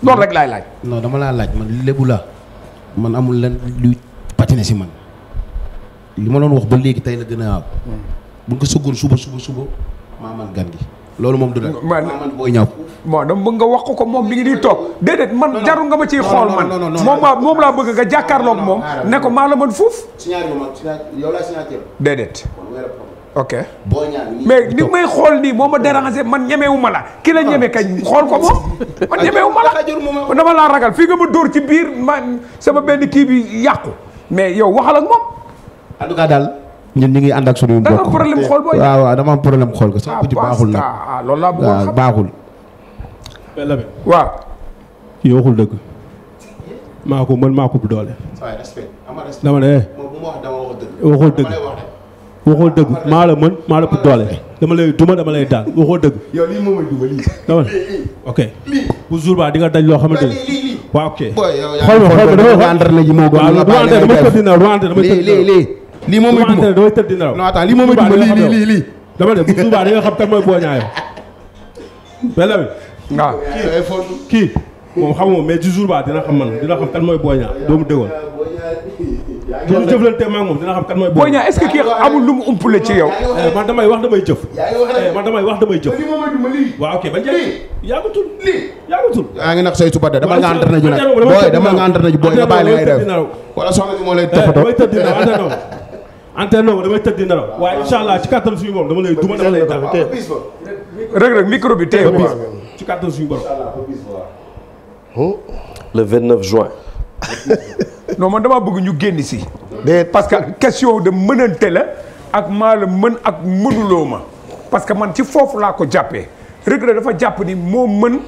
loolu rek laay laaj. non dama laa laaj man lébu la man amul len luy patiner si man li ma doon wax ba léegi tey la gën a yaaw. bu nga ko sëggoon suba maa man gan gi. loolu moom du la maa man booy ñaaw. bon dama bëgg nga wax ko moom mi ngi nii toog déedéet man jarul nga ma ciy xool man moom laa bëgg nga jàkkaarloog moom ne ko maa la mën fuuf. yow laa signature. déedéet. ok boo ñaan mais ni may xool nii moo ma déranger man ñemewu ma la ki la ñeme kañ xool ko moom man ñemewu ma la dama laa ragal fii nga ma dóor ci biir man sama benn kii bi yàqu mais yow waxal ak moom. en tout cas daal ñun ñu ngi ànd ak suñu mbokk. da nga am problème xool booy. waaw dama am problème xool ko sax ku ci baaxul nag. loolu laa bëggoon xam baaxul. waaw. kii waxul dëgg. maa ko mën maa ko bu doole. dama ne. waxul dëgg. waxoo dëgg maa la mën maa la ëpp doole dama lay duma dama lay daal waxoo dëgg. yow lii moom mooy duma lii. dama ne ok. bu jour ba di nga daj loo xamante ni. waaw ok. xool ma dafa entraîné ji moo gën. waaw damay tëdd dina damay tëdd dina lii moom mooy duma damay tëdd dina non attends lii moom mooy duma lii. dama ne bu jour ba di nga xam kan mooy Boy Niang yow. benn bi. waaw kii moom xamuma mais ci jour ba dina xam man dina xam kan mooy Boy Niang doomu déggoon. bu ñu jëflante maa moom dina xam kan mooy Boy Niang est-ce que kii amul lu mu umpule ci yow. man damay wax damay jëf. man damay wax damay jëf. waaw ok ba njëkk yàggatul yàggatul. yaa ngi nax say suba de dama nga entraîné ji nag booy dama nga entraîné ji booy nga bàyyi li ngay def wala soxna si moo lay toppatoo. damay tëdd nelaw antenne damay tëdd nelaw waaye incha allah ci kàttan suñu borom dama lay duma dama lay dal. rek micro bi téye ko ci kàttan suñu borom. le 29 juin. non man damaa bëgg ñu génn si. parce que question de mënante la ak maa la mën ak mënuloo ma. parce que man ci foofu laa ko jàppee Reug Reug dafa jàpp ni moo mën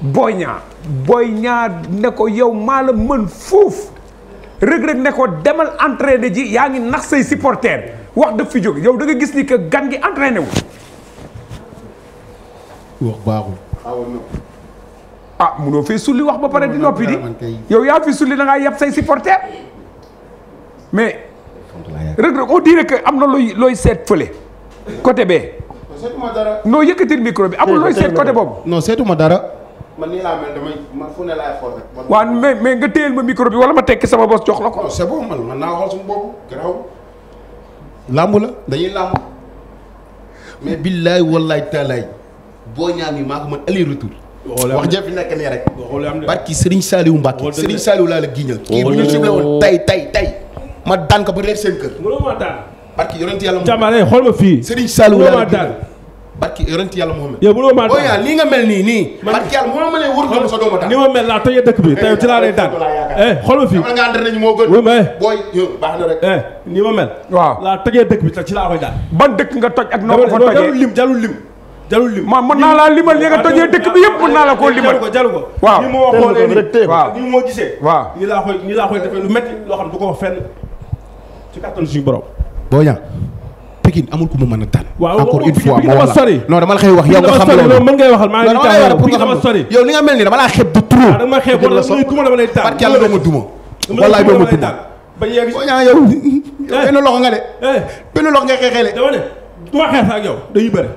Boy Niang Boy Niang ne ko yow maa la mën fuuf Reug Reug ne ko demal entraîné ji yaa ngi nax say supporters wax daf fi jóge yow da nga gis ni que gan gi entraîné wu. wax baaxul. ah munoo fee sulli wax ba pare di noppi di yow yaa fi sulli da ngaa yab say supporters mais Reug Reug on dirait que am na looy seet fële côté bee. seetuma dara. noo yëkkatil micro bi amul looy seet côté boobu. non seetuma dara. man nii laa mel damay man fu ne laay xool rek. waaw mais nga téyel ma micro bi wala ma tekki sama bos jox la ko. non c'est bon man naa waxal suñu bopp garaw. làmb la dañuy làmb. mais billaay wallaay taalaay Boy Niang mi maa ko mën aller retour. wax jëf fi nekk nii rek. barki Serigne Saliou Mbacke Serigne Saliou laa la giñal. kii bu ñu ciblé woon tey ma daan ko ba reer seen kër. mënoo maa daan. barki yonent yàlla jàmbaare xool ma fii. Serigne Saliou laa la daan. barki yonent yàlla Muhammad. yow mënoo maa daan Boy Niang nii nga mel nii. barki yàlla moo ma lee wër doomu sa doomu daan. ni ma mel laa tëjee dëkk bi tey ci laa lay daan. xool ma fii. nga ànd nañu moo gën. oui mais. booy baax na rek. ni ma mel. waaw laa tëjee dëkk bi ci laa koy daan. ban dëkk nga toj ak noo ko fa tojee jalul lim. man mën naa laa limal li nga tojee dëkk bi yëpp mën naa la koo limal. jalu ko waaw ni ma xoolee nii waaw ni ma gisee. waaw ni laa koy defee lu métti loo xam du ko wax fenn ci kàttan suñu borom. Boy Niang Pikine amul ku mu mën a tànn. waaw encore une fois Pikine dama sori. non dama la koy wax yow nga xam loolu. mën ngay waxal maa ngi nii Pikine dama sori. yow ni nga mel ni dama laa xeeb de trop. dama ma xeeb wala dama lay tànn. parce que yàlla doo ma duma. wallaay doo ma duma. ba yegg Boy Niang yow benn loxo nga de. benn loxo nga xeexeele. dama ne du ma xeex ak yow dañuy bëre.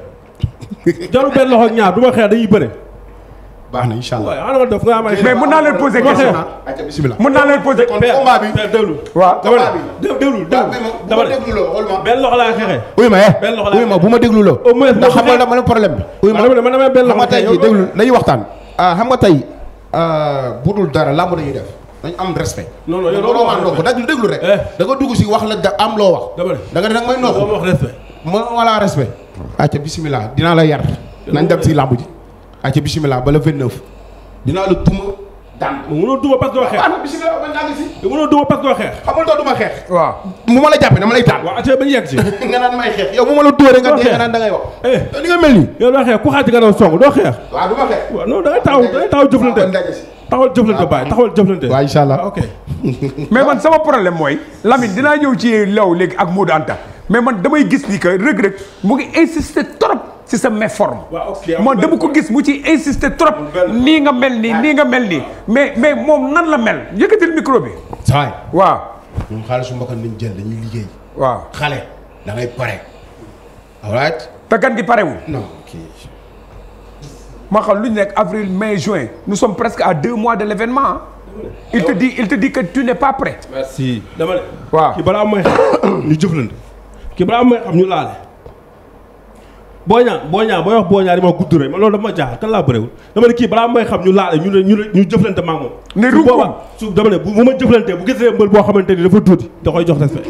jarul benn loxo ak ñaar du ma xeex dañuy bëre. baax na incha allah. waaw def nga may. mais mën naa leen poser question. bismillah. mën naa leen poser. kon combat bi déglu. waaw dama ne déglu dama ne benn loxo laa xeexee. uy ma benn loxo laa uy ma bu ma déglu loo. au moins ndax xam nga dama ne problème bi. uy ma man damay benn loxo tey jii déglu dañuy waxtaan. xam nga tey bu dul dara làmb dañuy def. dañ am respect. non non yow doo ma noo ko déglu rek. da nga dugg si wax la da am loo wax. dama ne da nga ne nag may noo ko. wax respect. ma wala respect. acca bismillah dinaa la yar. nañ dem si làmb ji. acca bismillah ba le 29. dinaa la duma daan. mënoo duma parce que doo xeex. bismillah ba ngaa si. mënoo duma parce que doo xeex. xamal doo duma xeex. waaw bu ma la jàppee dama lay daan. waaw acca ba ñu yegg si. nga naan may xeex yow bu ma la dóoree nga dee nga naan da ngay wax. yow ni nga mel nii. yow doo xeex ku xaaj nga doon song doo xeex. waaw du ma xeex. waaw non da ngay taxaw jëflante. taxawal jëflante baay taxawal jëflante. waaw incha allah ok. mais man sama problème mooy Lamine dinaa ñëw ci law léegi ak Modou Anta mais man damay gis ni que Reug Reug mu ngi insister trop ci sa méforme. waaw ok man dama ko gis mu ci insister trop. nii nga mel nii nii nga mel nii mais moom nan la mel yëkkatil micro bi. saay waaw. ñun xaalisu mbokk nañ jël dañuy liggéey. waaw xale da ngay pare. all right. te gan gi parewul. non kii ma xam lu ñu nekk avril mai juin nous sommes presque à 2 mois de l'événement hein. il te dit que tu n'es pas prêt. merci dama ne. waaw kii balaa may xam ñu jëflante kii balaa may xam ñu laale. booy ñaa booy wax booy ñaa di ma gudd rek man loolu dafa ma jaaxal kan laa bëriwul dama ne kii balaa may xam ñu laale ñu jëflante ma ak moom. ne ruukum su dama ne bu ma jëflantee bu gisee mbër boo xamante ni dafa tuuti da koy jox respect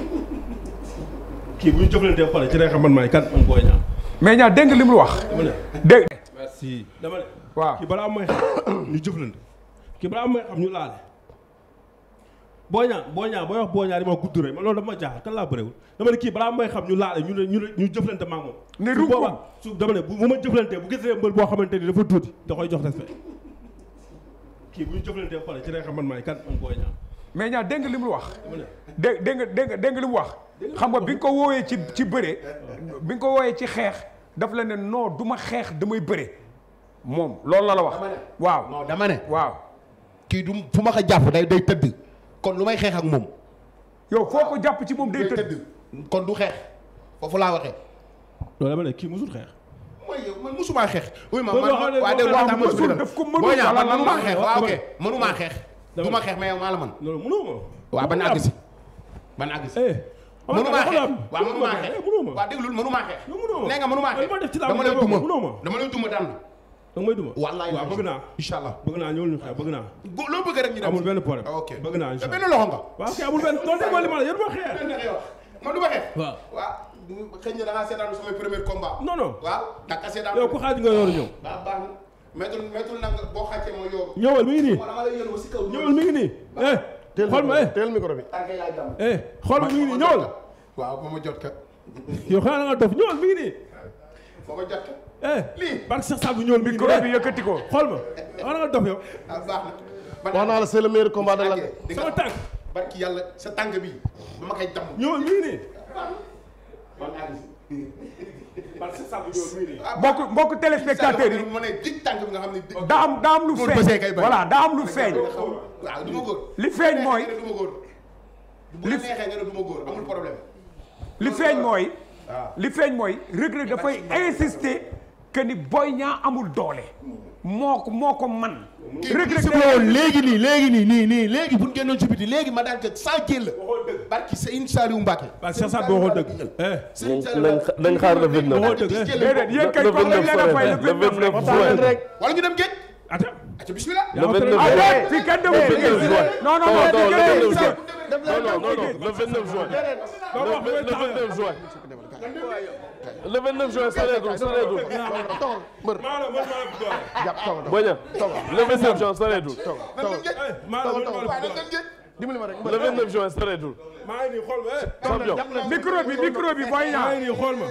kii bu ñu jëflantee ba pare ci lay xam man maay kan man booy ñaa. mais ñaa dégg nga li mu wax. dama ne dégg. merci dama ne. waaw kii balaa may xam ñu jëflante kii balaa may xam ñu laale. booy wax booy ñaa di ma gudd rek man loolu dafa ma jaaxal kan laa bëriwul dama ne kii balaa may xam ñu laale ñu jëflante ma ak moom. ne ruukum su dama ne bu ma jëflantee bu gisee mbër boo xamante ni dafa tuuti da koy jox respect kii bu ñu jëflantee ba pare ci lay xam man maay kan man booy ñaa. mais ñaa dégg nga li mu wax. dégg nga li mu wax. xam nga bi nga ko woowee ci bëre. bi nga ko woowee ci xeex daf la ne non du ma xeex damay bëre moom loolu la wax. waaw non dama ne. waaw. kii du fu ma ko jàpp day tëdd. kon lu may xeex ak moom. yow foo ko jàpp ci moom day tëdd. kon du xeex foofu laa waxee. loolu dama ne kii musul xeex. mooy yow man musuma xeex. oui ma waaw daf ko mënul man mënumaa xeex waaw ok mënumaa xeex. du ma xeex mais yow maa la man. loolu mënoo ma. waaw ban àgg si. mënumaa xeex waaw mënumaa xeex. waaw déglul mënumaa xeex. nee nga mënumaa xeex dama lay duma daan la. da nga may duma. wallaay waaw bëgg naa. incha allah bëgg naa ñëwul ñu xeex bëgg naa. loo bëgg rek ñu dem amul benn problème. ok bëgg naa incha allah benn loxo nga. waaw kay amul benn loolu déggoo li ma la yéen ma xeex. man du ma xeex. waaw xëy na da ngaa seetaan samay premier combat. non non waaw da nga seetaan. yow ku xaaj nga yoru ñëw. waaw baax na méttul nag boo xàccee moo yoru. ñëwal mi ngi nii. dama lay yëngu si kaw. ñëwal mi ngi nii. xool ma teel micro bi. xool ma mi ngi nii ñëwal. waaw ba ma jot ka. yow xanaa nga dof ñëwal mi ngi nii. ba ma jot ka. lii barke Cheikh Sall bu ñëwal mi ngi nii. micro bi yëkkati ko. xool ma xanaa nga dof yow. ah baax na. wax naa la c'est le meilleur combat de l'année. sama tànk. barki yàlla sa tànk bi ba ma koy damm. ñëwal mi ngi nii. barke Cheikh Sall bu ñëwal mi ngi nii. mbokk téléspectateurs yi. ma ne dig tànk bi nga xam ne. daa am lu feeñ voilà daa am lu feeñ. waaw du ma góor. li feeñ mooy. du ma góor. bu la neexee nga ne du ma góor amul problème. li feeñ mooy. li feeñ mooy Reug Reug dafay insister que ni Boy Niang amul doole. moo ko man. Reug Reug woon léegi léegi bu ñu génnoon ci biti léegi ma daan ko saa jël. barki Serigne Saliou Mbacké. waaw Cheikh Sall boo waxoon dëgg. nañ xaar le 29. waxoon dëgg. déedéet yéen kay comme dañ leen a fay le 29 rek. wala ñu dem géej. ata bismillah. le 29 fii kenn demul ci géej. non non non le 29 juin. le 29 juin soreetul. Boña le 29 juin soreetul. dimbali ma rek le 29 juin soreetul. maa ngi nii xool ma champion micro bi Boy Niang. maa ngi nii xool ma.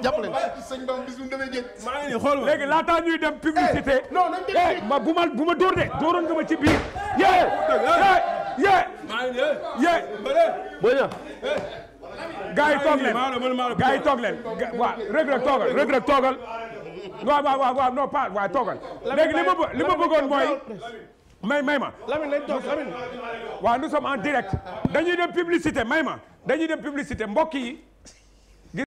jàpp leen. sëñ Ba bis bu ñu demee géej. maa ngi nii xool ma. léegi laataa ñuy dem publicité. non nañ dem ma bu ma dóor de dóoroon nga ma ci biir. yee. maa ngi nii. yee. Boña. gaa yi toog leen gaa yi toog leen waaw Reug Reug toogal waaw non pas waaw toogal léegi li ma bëggoon mooy may ma Lamine lañ toog Lamine. waaw nous sommes en direct dañuy dem publicité may ma dañuy dem publicité mbokk yi